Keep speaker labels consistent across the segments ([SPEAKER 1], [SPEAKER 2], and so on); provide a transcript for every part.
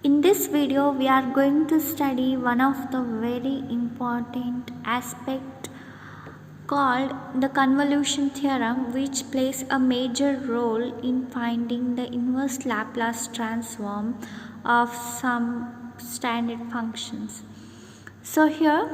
[SPEAKER 1] In this video, we are going to study one of the very important aspect called the convolution theorem, which plays a major role in finding the inverse Laplace transform of some standard functions. So here,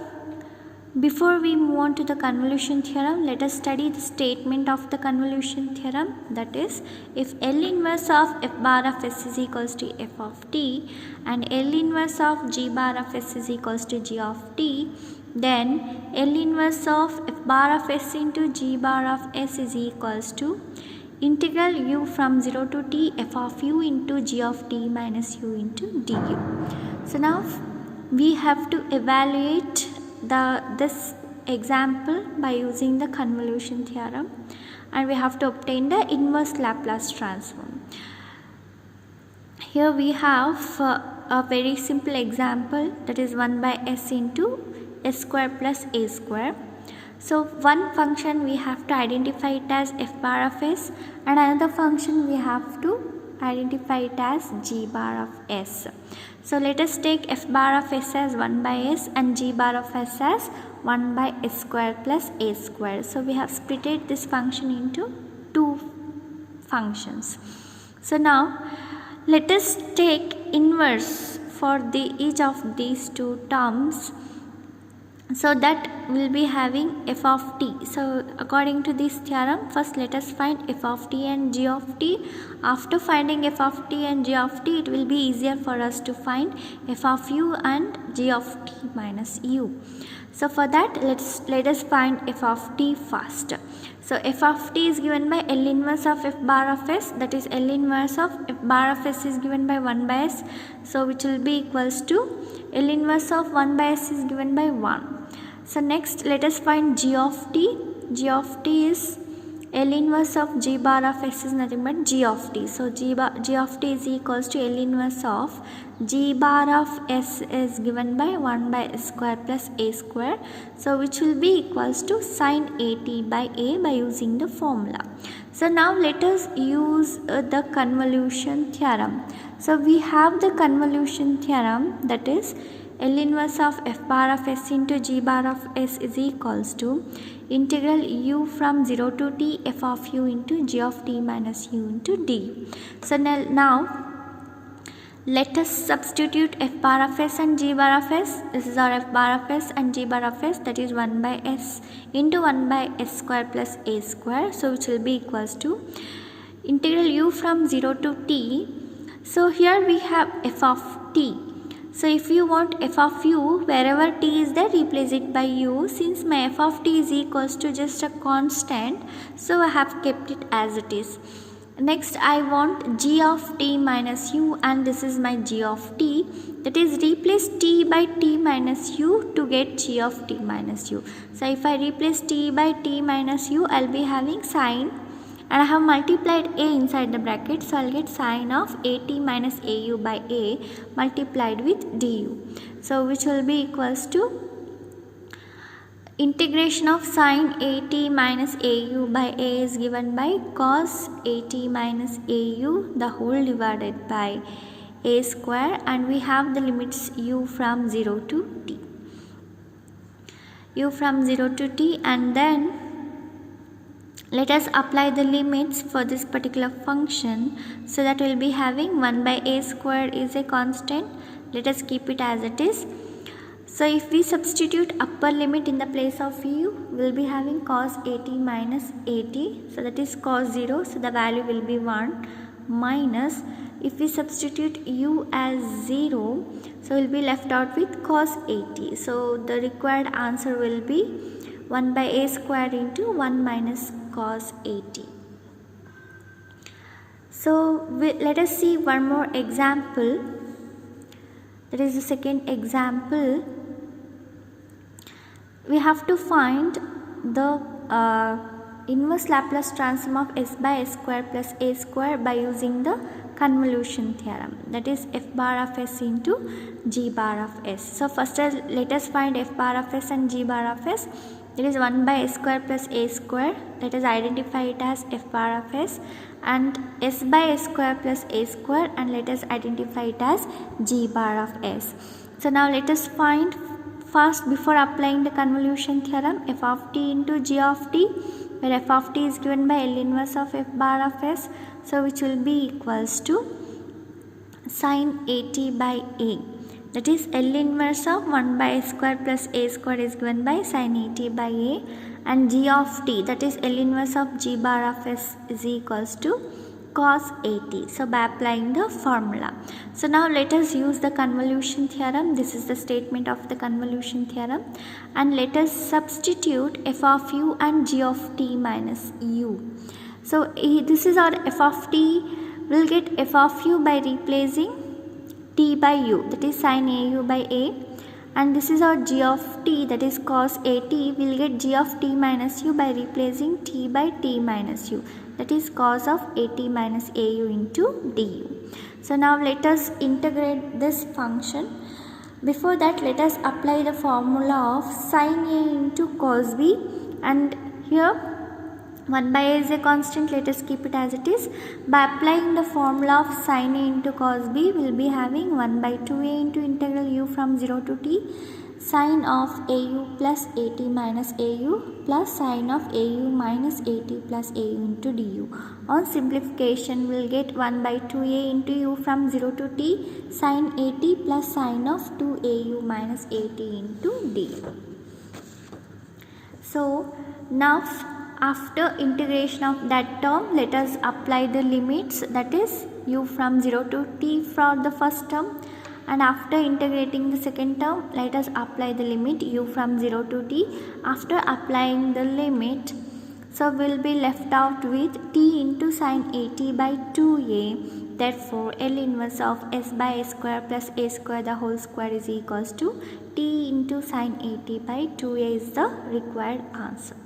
[SPEAKER 1] before we move on to the convolution theorem, let us study the statement of the convolution theorem. That is, if L inverse of f bar of s is equals to f of t and L inverse of g bar of s is equals to g of t, then L inverse of f bar of s into g bar of s is equals to integral u from 0 to t f of u into g of t minus u into du. So now we have to evaluate this example by using the convolution theorem, and we have to obtain the inverse Laplace transform. Here we have a very simple example, that is 1 by s into s square plus a square. So one function we have to identify it as f bar of s, and another function we have to identify it as g bar of s. So let us take f bar of s as 1 by s and g bar of s as 1 by s square plus a square. So we have splitted this function into two functions. So now let us take inverse for each of these two terms. So that will be having f of t. So according to this theorem, first let us find f of t and g of t. After finding f of t and g of t, it will be easier for us to find f of u and g of t minus u. So for that, let us find f of t first. So f of t is given by L inverse of f bar of s, that is L inverse of f bar of s is given by 1 by s, so which will be equals to L inverse of 1 by s is given by 1. So next let us find g of t. G of t is L inverse of g bar of s is nothing but g of t. So g of t is equals to L inverse of g bar of s is given by 1 by s square plus a square. So which will be equals to sin at by a by using the formula. So now let us use the convolution theorem. So we have the convolution theorem, that is L inverse of f bar of s into g bar of s is equals to integral u from 0 to t f of u into g of t minus u into d. So now let us substitute f bar of s and g bar of s. This is our f bar of s and g bar of s, that is 1 by s into 1 by s square plus a square. So which will be equals to integral u from 0 to t. So here we have f of t. So if you want f of u, wherever t is there, replace it by u. Since my f of t is equals to just a constant, so I have kept it as it is. Next I want g of t minus u, and this is my g of t, that is replace t by t minus u to get g of t minus u. So if I replace t by t minus u, I will be having sine, and I have multiplied a inside the bracket, so I will get sine of at minus au by a multiplied with du. So which will be equals to integration of sine at minus au by a is given by cos at minus au the whole divided by a square, and we have the limits u from 0 to t. U from 0 to t, and then let us apply the limits for this particular function. So that will be having 1 by a square is a constant. Let us keep it as it is. So if we substitute upper limit in the place of u, we will be having cos at minus at. So that is cos 0. So the value will be 1 minus, if we substitute u as 0, so we will be left out with cos 80. So the required answer will be 1 by a square into 1 minus cos 80. So let us see one more example. That is the second example. We have to find the inverse Laplace transform of s by s square plus a square by using the convolution theorem, that is f bar of s into g bar of s. So first let us find f bar of s and g bar of s. It is 1 by s square plus a square. Let us identify it as f bar of s, and s by s square plus a square, and let us identify it as g bar of s. So now let us find first, before applying the convolution theorem, f of t into g of t, where f of t is given by L inverse of f bar of s, so which will be equals to sin at by a, that is L inverse of 1 by s square plus a square is given by sin at by a, and g of t, that is L inverse of g bar of s, is equals to cos at. So by applying the formula, so now let us use the convolution theorem. This is the statement of the convolution theorem, and let us substitute f of u and g of t minus u. So this is our f of t, will get f of u by replacing t by u, that is sin au by a, and this is our g of t, that is cos at, will get g of t minus u by replacing t by t minus u, that is cos of at minus au into du. So now let us integrate this function. Before that, let us apply the formula of sin a into cos b, and here 1 by a is a constant, let us keep it as it is. By applying the formula of sin a into cos b, we will be having 1 by 2a into integral u from 0 to t sin of au plus at minus au plus sin of au minus at plus au into du. On simplification, we will get 1 by 2a into u from 0 to t sin at plus sin of 2au minus at into du. So now after integration of that term, let us apply the limits, that is u from 0 to t for the first term, and after integrating the second term, let us apply the limit u from 0 to t. After applying the limit, so we will be left out with t into sin at by 2a. Therefore, L inverse of s by a square plus a square the whole square is equals to t into sin at by 2a is the required answer.